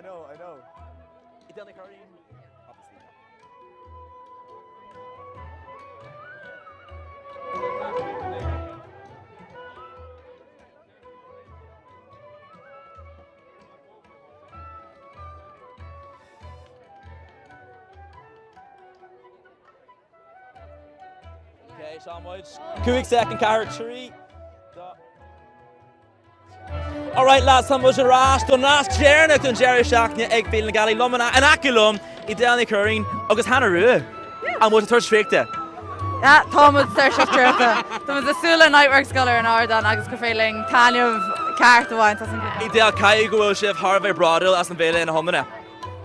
I know. I Danny Curry. Okay, Sean White. Kuik second, Carrot 3. Alright lads, tá muid arás don nás Jernick don Jerry Shackne ag bíl na galí lomana an acilum I Danny Curry agus Hannah Rue. An muid tuair sfeicte. Ja, Thomas Sershaftrata. Thomas the Sula Nightwork scholar in Ardan agus go feeling Tanya of Cartawain. I Dale Kai go Chef Harvey Brodel as an Vela in a Homina.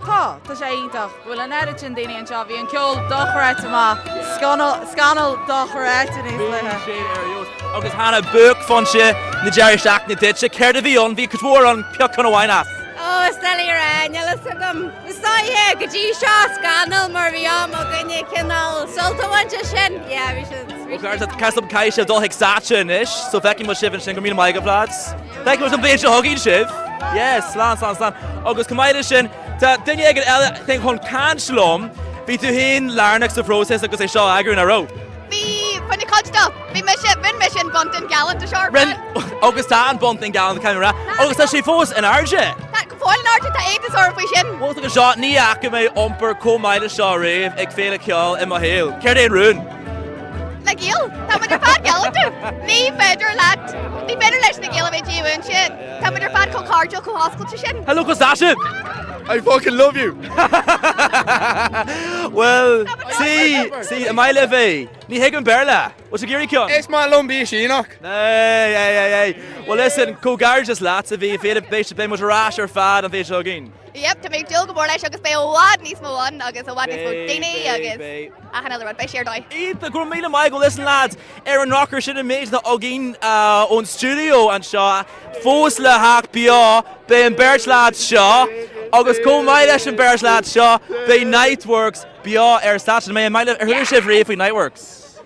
Tá sé ítach bhfuil an edit sin daine an seo bhí an ceol dochreite má scanal dochreite níos lethe. Agus Hannah book fanse na Jerry Shackne ditse ceir a bhí an bhí cutmór an peach chun bhhainnas. Oh, Steli ra, nela sagam. Stoi go dí seo scanal mar bhí am a gine cinál soltahainte sin. Yeah, we should. Okay, dat castle caiise dul hic sacha ish, so fecin mo sibh an sin go mína maiga vlads. Fecin mo an bhéise hogin sibh. Yes, slán. Agus cumáide sin, tá duine ag an eile think chun canslum, bhí tú hín lárnach sa process agus é seo agur in a row. Bhí fanna costa, bhí mission buntin gallant a sharp. Ren agus tá an buntin gallant camera. Agus tá sé fós an arge. Tá go fáil an arge tá étas or fao sin. Bhil go seo ní aca mé ompar comáide seo réh ag féle ceol I mo héal. Ceir é rún. Le gil, tá muidir fad galanta. Ní féidir leat. Ní féidir leis na gil a bheith díú an sin. Tá muidir fad có cardio có hoscailte sin. Hello, Costashin. I fucking love you. Well, see, am I levy? Ní higan berla. What's a geary con? It's my lumby Sheenock. Hey. Well, listen, co garges lads of if it base be much rash or fad and fish again. Yep, to make Jill go more like agus be wad níos mó one agus a wad níos mó daine agus another one by share doi. Eat the Grumila Michael, listen lads, Aaron Rocker should have made the Ogin on studio and Shaw Fosla Hack Bia be in Birch lads Shaw August Co Milesh and Birch lads Shaw be Nightworks Bia Air Station May Mile Shiv Reef Nightworks.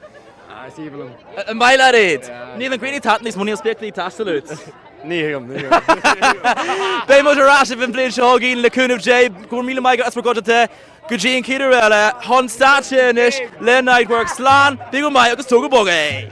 I see them. My lad it. Neither Greeny Tatney's money will speak the Tassalutes. Níham. Bé mo arás bhín blion seágin le cúnmh J go míle maiige as go te go Jean Kiderella hon stache inis le Nightworks slán bí go mai agus tuga bog é.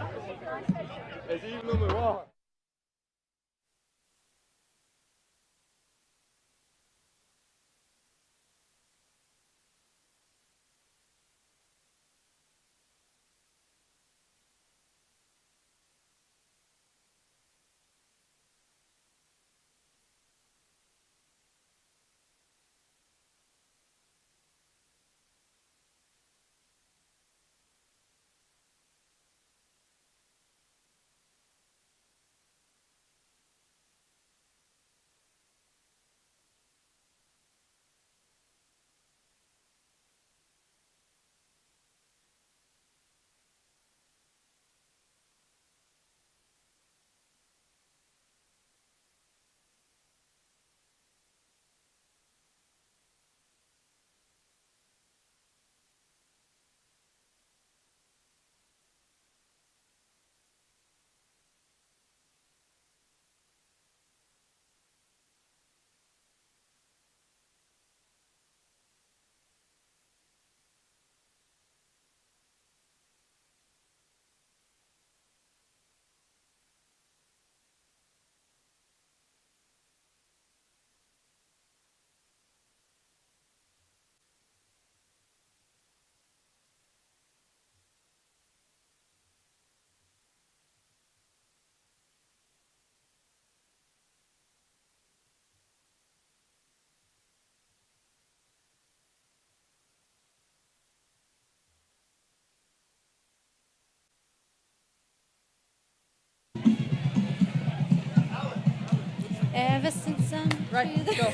Ever since Right, go.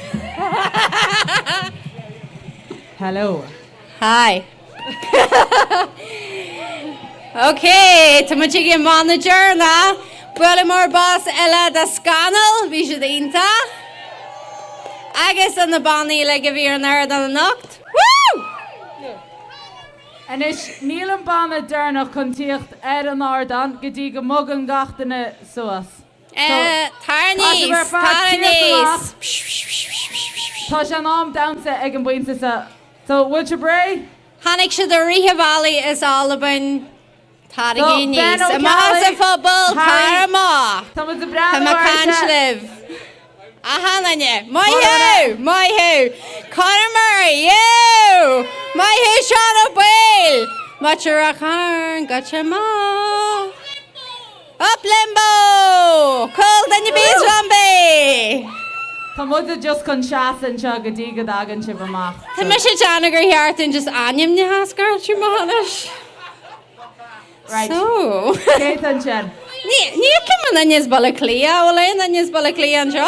Hello. Hi. Okay, tá muid ag manager na Bullimore boss Ella da Scanal, bhí sé dínta. Agus an na bannaí le go bhí an air an nacht. Woo! En is níl an banna dúrnach chun tíocht an Ardan go dtí go mug an gatainna suas. Tarnís. Tá sé nám damsa ag an buinte sa. So, bhfuil se bre? Hannig se do Riha Valley is Alban Tarigi níos. Ben A O'Kelly, más a phobal Harry, Carama. Tá mu a Tá bra ma canslib. A hanne. My who. Conor Murray, you. My who Sean O'Boyle. Machara Karn, gotcha ma. Up limbo. Cold and you be zombie. Tá mu a just chun seaan seo go dtí go dagan si bamach. Tá me sé Janagur heart and just anim ni hascar you manish. Right. So. Céit an sin. Ní cym yn ynys bol y clia, o le yn ynys bol y clia yn sio?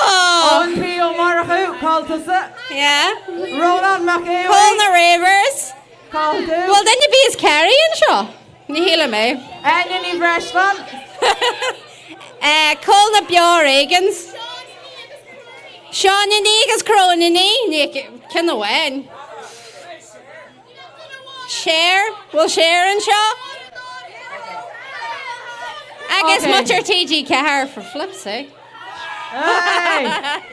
Owen P. O'Marachou, callta sa. Yeah. Roland McEwen, Call na Ravers. callta. Wel, dyn ni bys Kerry yn sio. Ni hila me. Enyn i Freshman. Call na Bjor Egans. Sean yn Egas Crone yn ni. Cyn o wen. Share. Will share yn sio? I guess Okay. much our TG Cahar for flips, eh? Hey!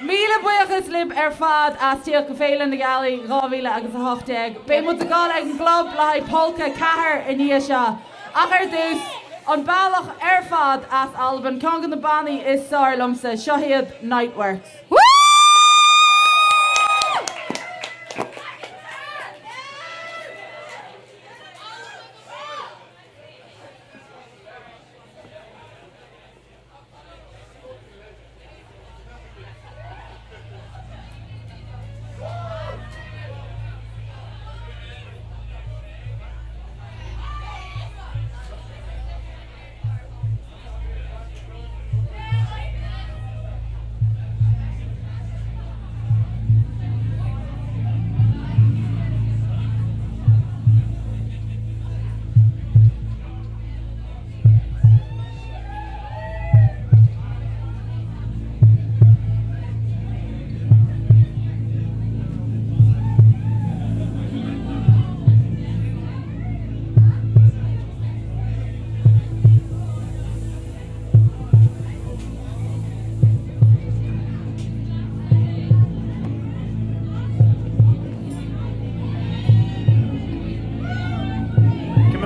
Míle buchas lib fad as tíoch go féile na galí ráhíle agus a hochteg. Bé mu a gáil ag an glob le polca cethir in níos seo. Ach dús an bailach fad as Alban congan na bannaí is sáirlamsa seohiad Nightworks. Woo!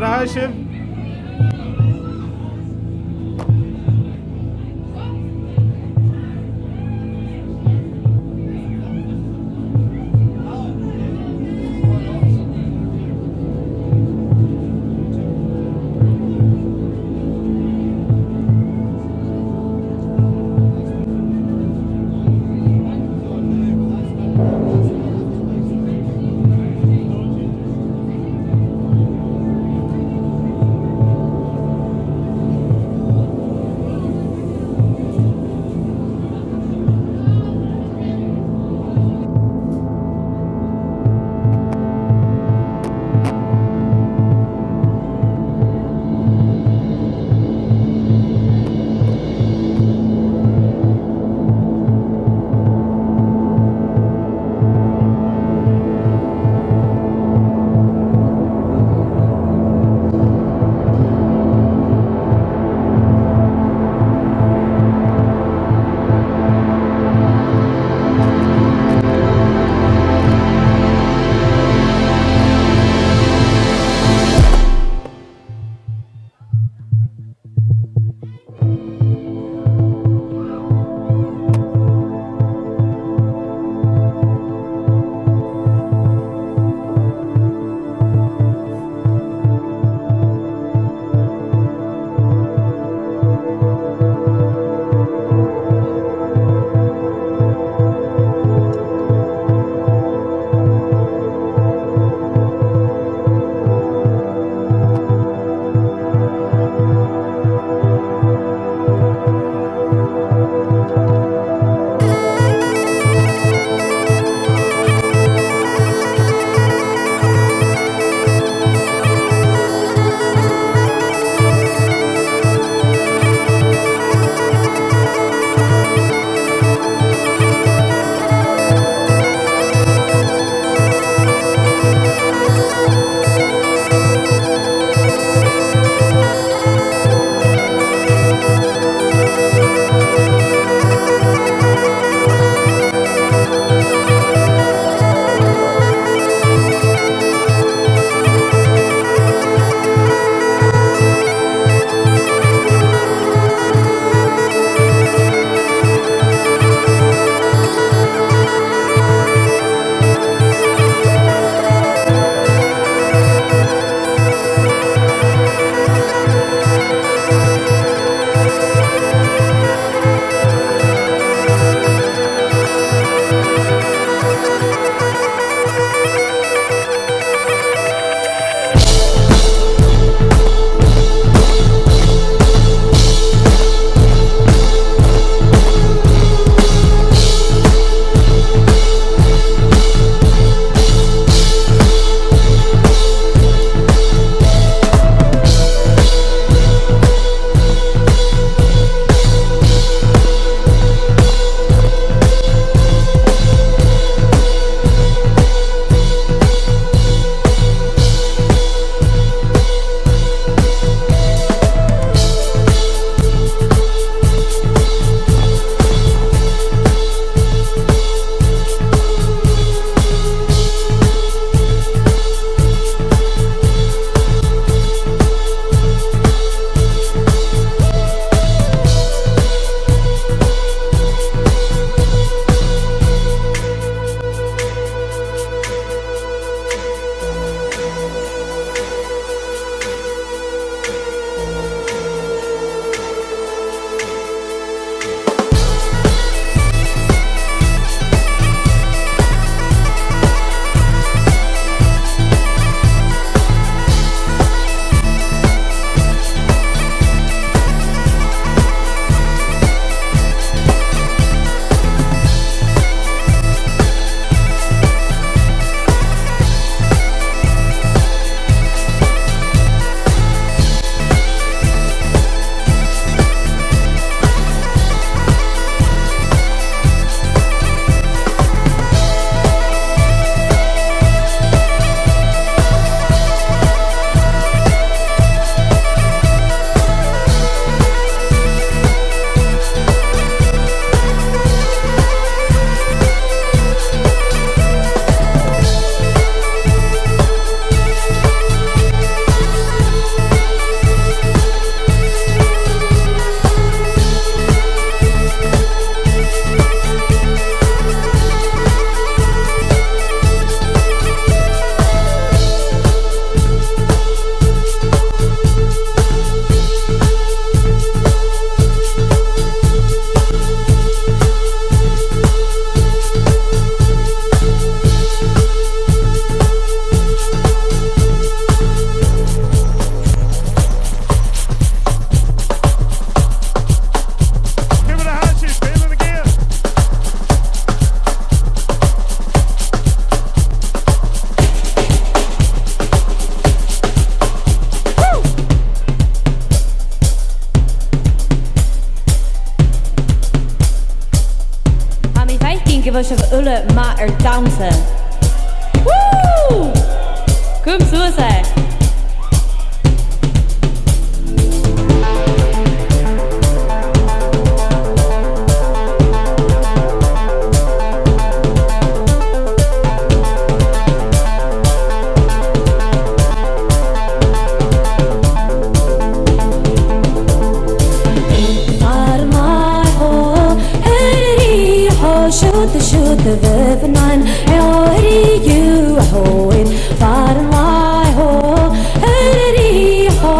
Hashim. Cín go bh se bh ula má ar damsa. Woo! Cúm suasa. Shoot the vivan Ellery you ho it far and lie ho Ellery ho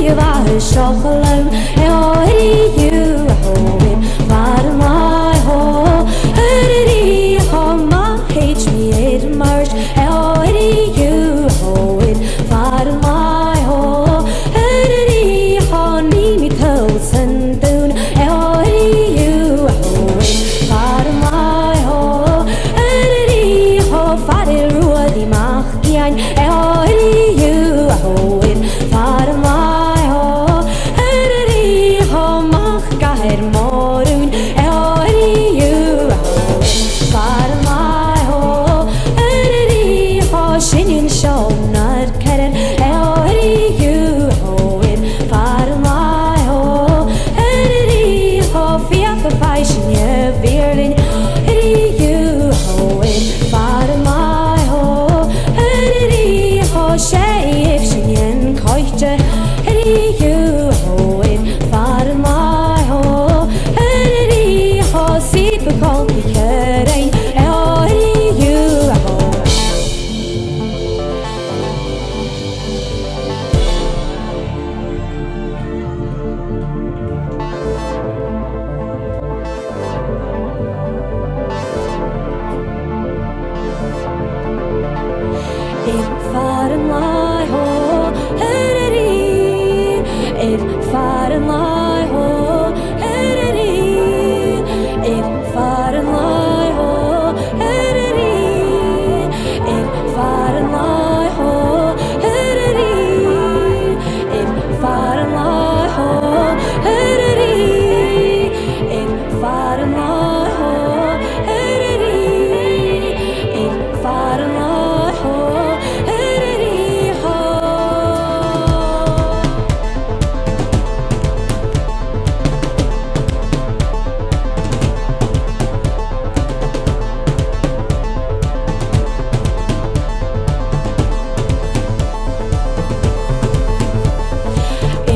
you are shockaloon Ellery you ho it far and lie ho Ellery ho ma H me it march Ellery you ho it far and lie ho Ellery ho me toes and doon Ellery you ho it far and lie ho Ellery ho fare ruodi mach gian Ellery you ho it far and lie ho Ellery ho mach gaher morun Ellery you ho it far and lie ho Ellery ho shinin shonar keren Ellery you ho it far and lie ho Ellery ho fiach the fashion ye virlin Ellery you ho it far and lie ho Ellery ho shave shin koite Ellery you ho it far and lie ho Ellery ho see the call the kerain Ellery you ho it far and lie ho Ellery it far and lie ho Ellery it far and lie ho Ellery it far and lie ho Ellery it far and lie ho Ellery it far and lie ho Ellery it far and lie ho Ellery ho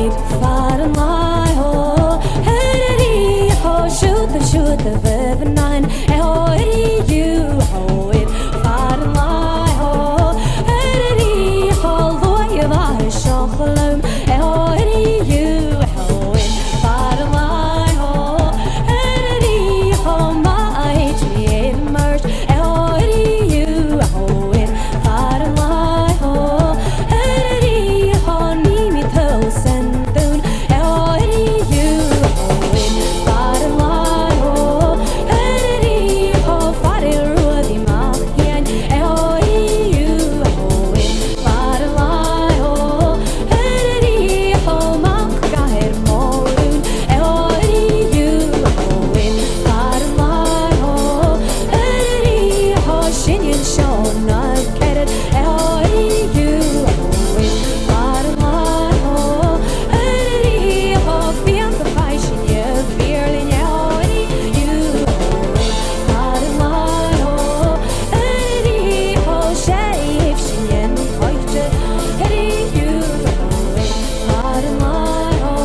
it far and lie ho Ellery ho shoot the vivan Ellery you ho it far and lie ho Ellery ho loy var shochaloon Ellery you ho it far and lie ho Ellery ho ma H me it merge Ellery you ho it far and lie ho Ellery ho me toes and doon Ellery you ho it far and lie ho Ellery ho fare ruodi mach gian Ellery you ho it far and lie ho Ellery ho mach gaher morun Ellery you ho it far and lie ho Ellery ho shinin shonar keret Ellery you ho it far and lie ho Ellery ho fiach the fashion ye virlin Ellery you ho it far and lie ho Ellery ho shave shin koite Ellery you ho it far and lie ho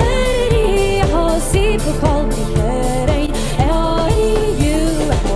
Ellery ho see the call the kerain Ellery you ho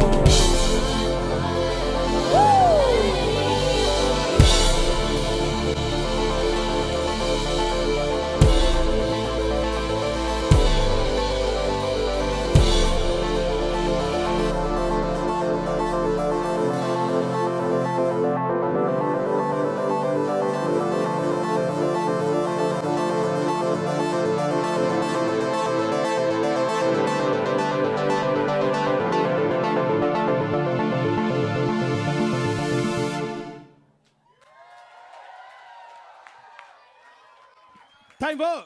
Time vote.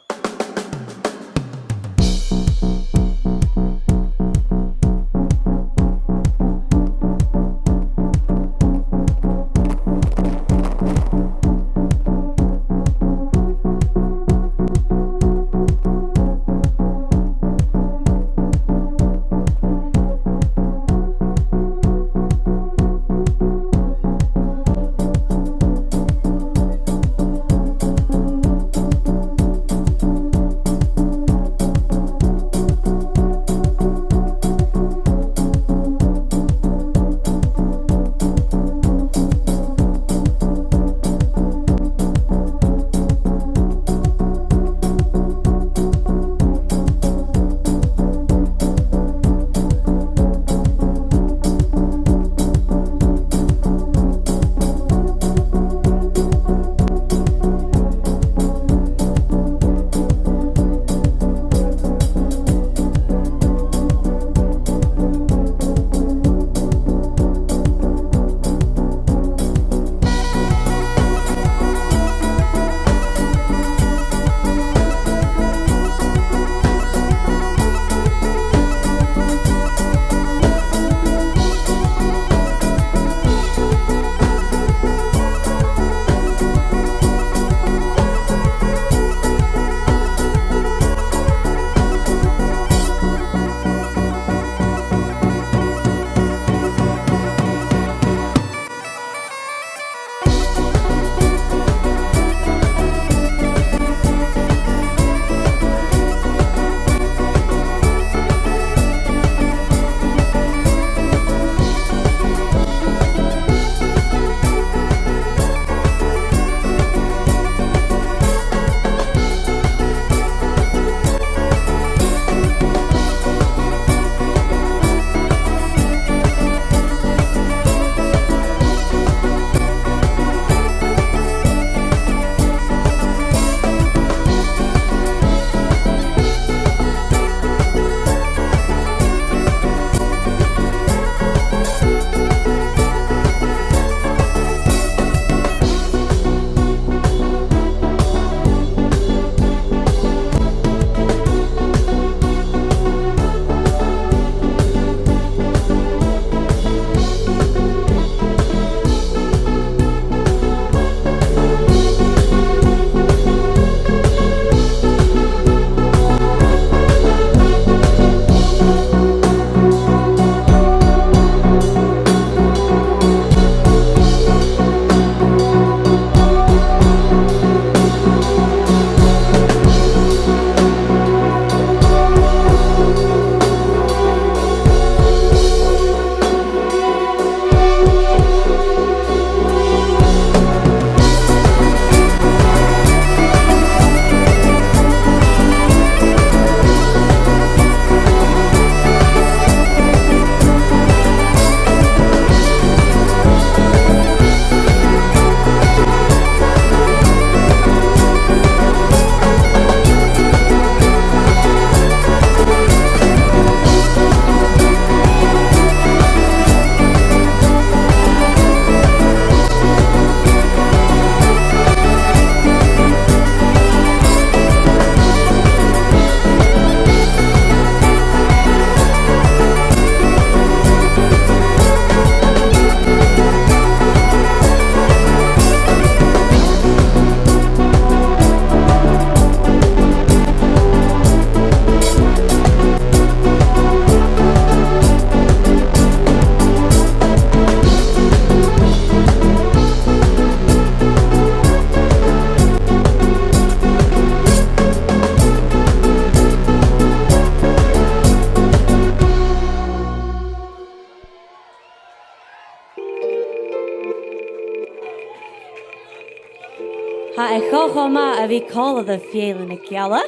Ha e chochoma a bhí cála a fialan na geala.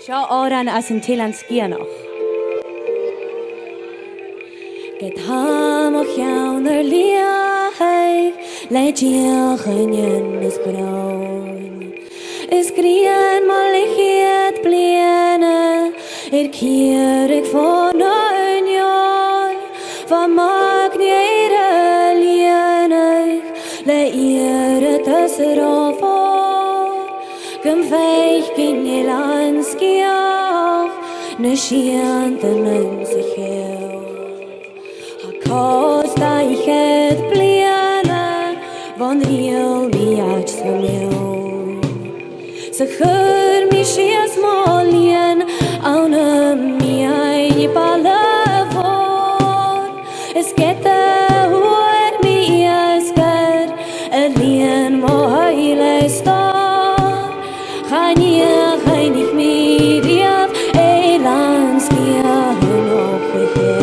Seo áran as an tilan scianach. Get ham och jaunar liaig, le diachanyan is braun. Is grian mal lichiad bliana, kierig van unjon, van magniere lienig, le ere tusser of gum veich gin je landskiach, ne schianten in zich heel. Kosta ich het bliana, van riel mi uit vermeel. Ze geur mi schias molien, aune mi ein palevor. Es geht hoor mi esker, lien mo heile star. Gaan ich mi diaf, elandskia nog heel.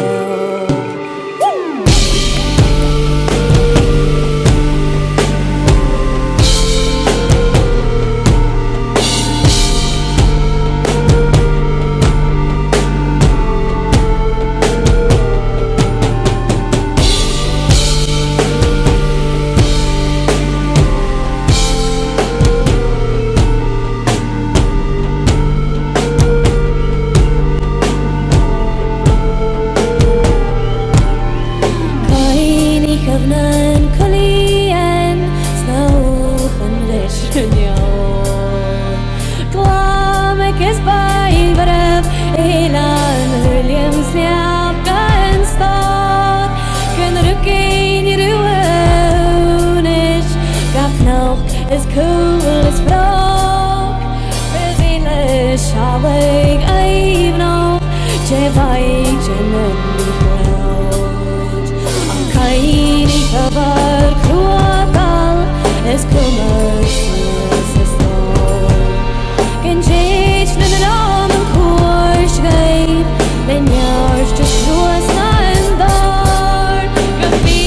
As cool as frog, really shallig even Jevaig and I'm kind of a cruel as commerce as long. Can change the norm and course game, then yours just was not dark. Can be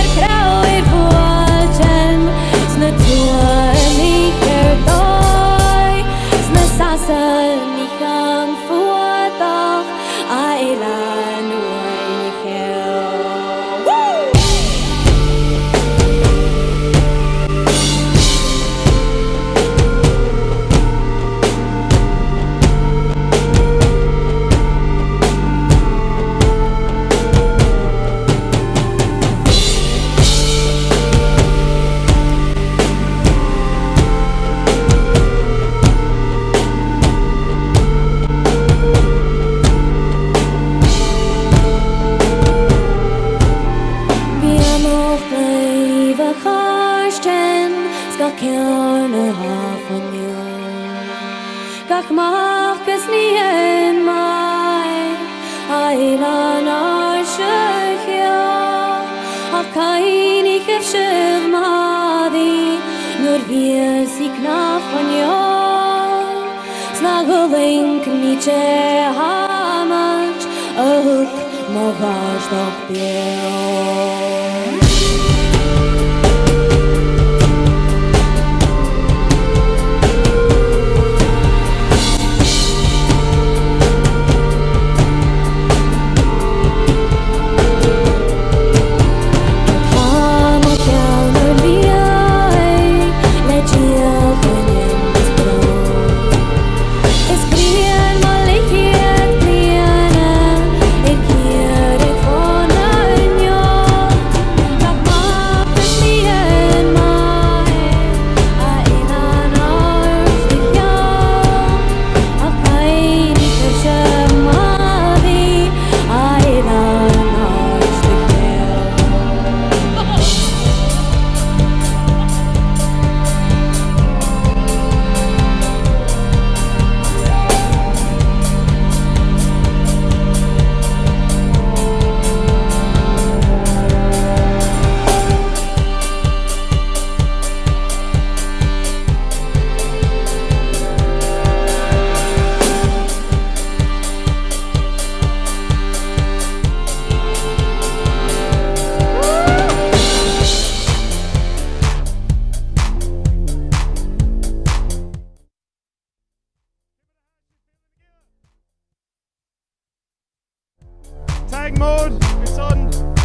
a crowd watching, it's not too. Gach marcus nien mai, ailan arshechia, ach kein ich efshir madi, nur wir sie knaf von yor, snagelink niche hamach, ook mo vash doch bier. Egmode, my son.